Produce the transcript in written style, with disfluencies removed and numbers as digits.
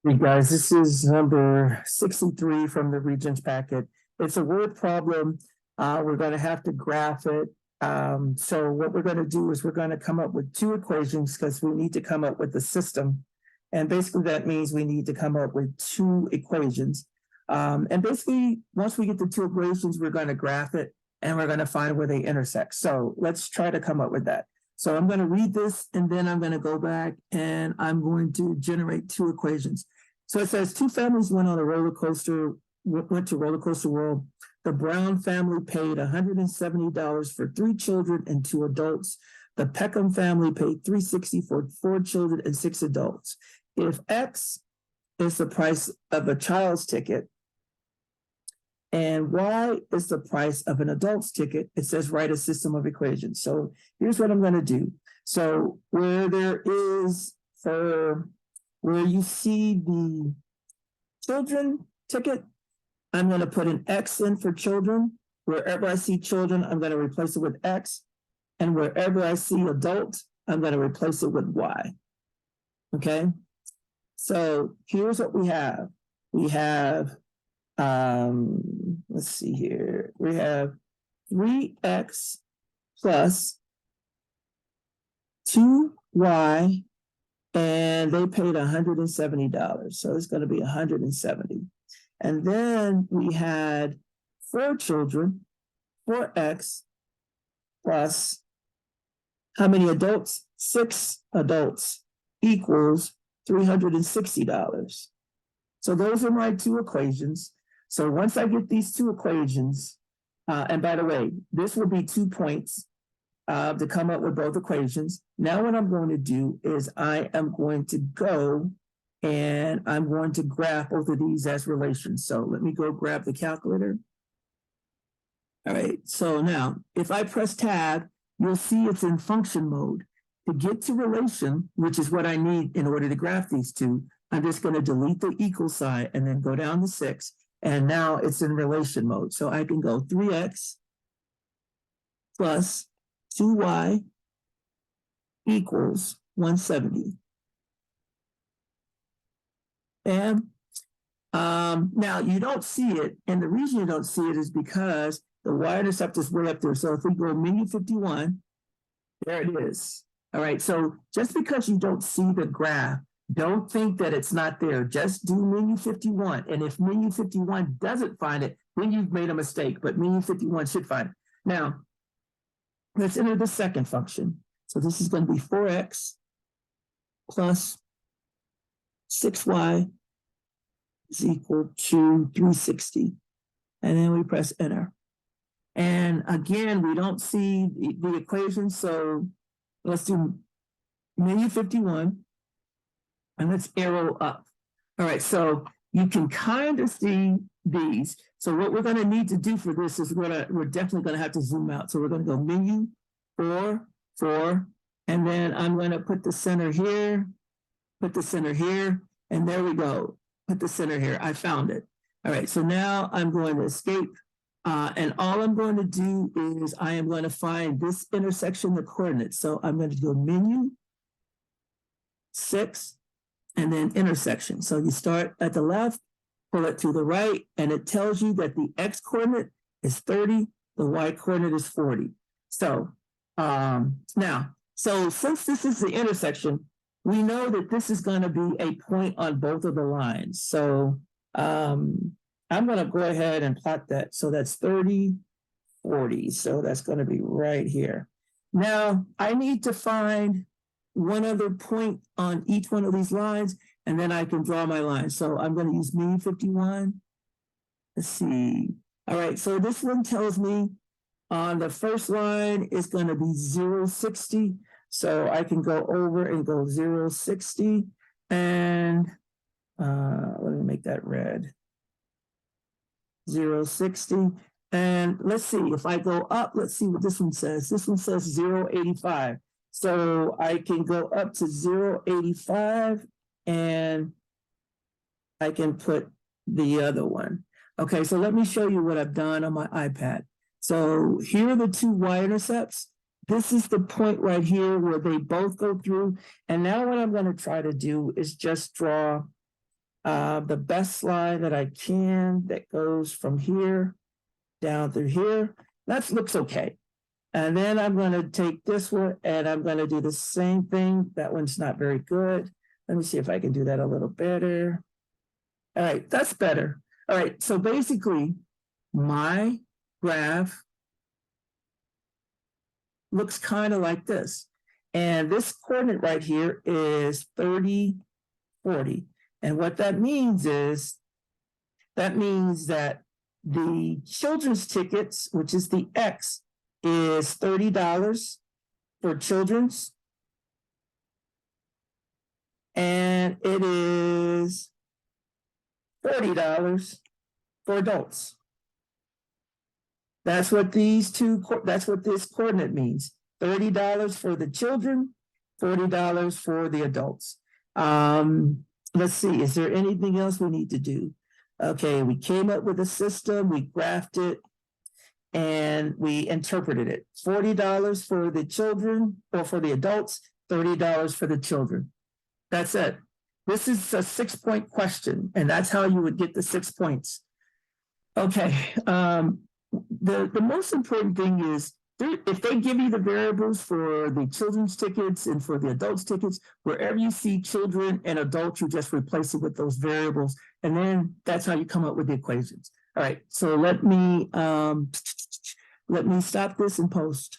Hey guys, this is number 63 from the Regents packet. It's a word problem. We're going to have to graph it. So what we're going to do is we're going to come up with two equations because we need to come up with the system. And basically that means we need to come up with two equations. And basically, once we get the two equations, we're going to graph it and we're going to find where they intersect. So let's try to come up with that. So I'm going to read this and then I'm going to go back and I'm going to generate two equations. So it says two families went on a roller coaster, went to Roller Coaster World. The Brown family paid $170 for three children and two adults. The Peckham family paid $360 for four children and six adults. If X is the price of a child's ticket and Y is the price of an adult's ticket, it says write a system of equations. So here's what I'm going to do. So where you see the children ticket, I'm going to put an X in for children. Wherever I see children, I'm going to replace it with X. And wherever I see adult, I'm going to replace it with Y. Okay? So here's what we have. We have, let's see here. We have 3X plus 2Y, and they paid $170. So it's going to be $170. And then we had four children, 4X plus how many adults? 6 adults equals $360. So those are my two equations. So once I get these two equations, and by the way, this will be 2 points to come up with both equations. Now what I'm going to do is I am going to go and I'm going to graph both of these as relations. So let me go grab the calculator. All right, so now if I press tab, you'll see it's in function mode. To get to relation, which is what I need in order to graph these two, I'm just going to delete the equal sign and then go down to 6. And now it's in relation mode. So I can go 3X plus 2Y equals 170. And now you don't see it, and the reason you don't see it is because the y-intercept is way up there. So if we go menu 51, there it is. All right, so just because you don't see the graph, don't think that it's not there. Just do menu 51. And if menu 51 doesn't find it, then you've made a mistake, but menu 51 should find it. Now, let's enter the second function. So this is going to be 4X plus 6Y is equal to 360. And then we press enter. And again, we don't see the equation, so let's do menu 51, and let's arrow up. All right, so you can kind of see these. So what we're going to need to do for this is we're definitely going to have to zoom out. So we're going to go menu 4, 4, and then I'm going to put the center here, and there we go. Put the center here. I found it. All right, so now I'm going to escape. And all I'm going to do is I am going to find this intersection, the coordinates. So I'm going to go menu 6 and then intersection. So you start at the left, pull it to the right, and it tells you that the X coordinate is 30, the Y coordinate is 40. So so since this is the intersection, we know that this is going to be a point on both of the lines. So I'm going to go ahead and plot that. So that's 30, 40. So that's going to be right here. Now, I need to find one other point on each one of these lines, and then I can draw my line. So I'm going to use menu 51. Let's see. All right, so this one tells me on the first line is going to be 060. So I can go over and go 060. And let me make that red. 060. And let's see, if I go up, let's see what this one says. This one says 085. So I can go up to 085 and I can put the other one. Okay, so let me show you what I've done on my iPad. So here are the two y-intercepts. This is the point right here where they both go through. And now what I'm going to try to do is just draw the best line that I can that goes from here down through here. That looks okay. And then I'm going to take this one and I'm going to do the same thing. That one's not very good. Let me see if I can do that a little better. All right, that's better. All right, so basically my graph looks kind of like this. And this coordinate right here is 30, 40. And what that means is, that means that the children's tickets, which is the X, is $30 for children's. And it is $40 for adults. That's what this coordinate means. $30 for the children, $40 for the adults. Let's see, is there anything else we need to do? Okay, we came up with a system, we graphed it, and we interpreted it. $40 for the children, or for the adults, $30 for the children. That's it. This is a 6-point question, and that's how you would get the 6 points. Okay, the most important thing is, if they give you the variables for the children's tickets and for the adults' tickets, wherever you see children and adults, you just replace it with those variables. And then that's how you come up with the equations. All right, so let me stop this and post.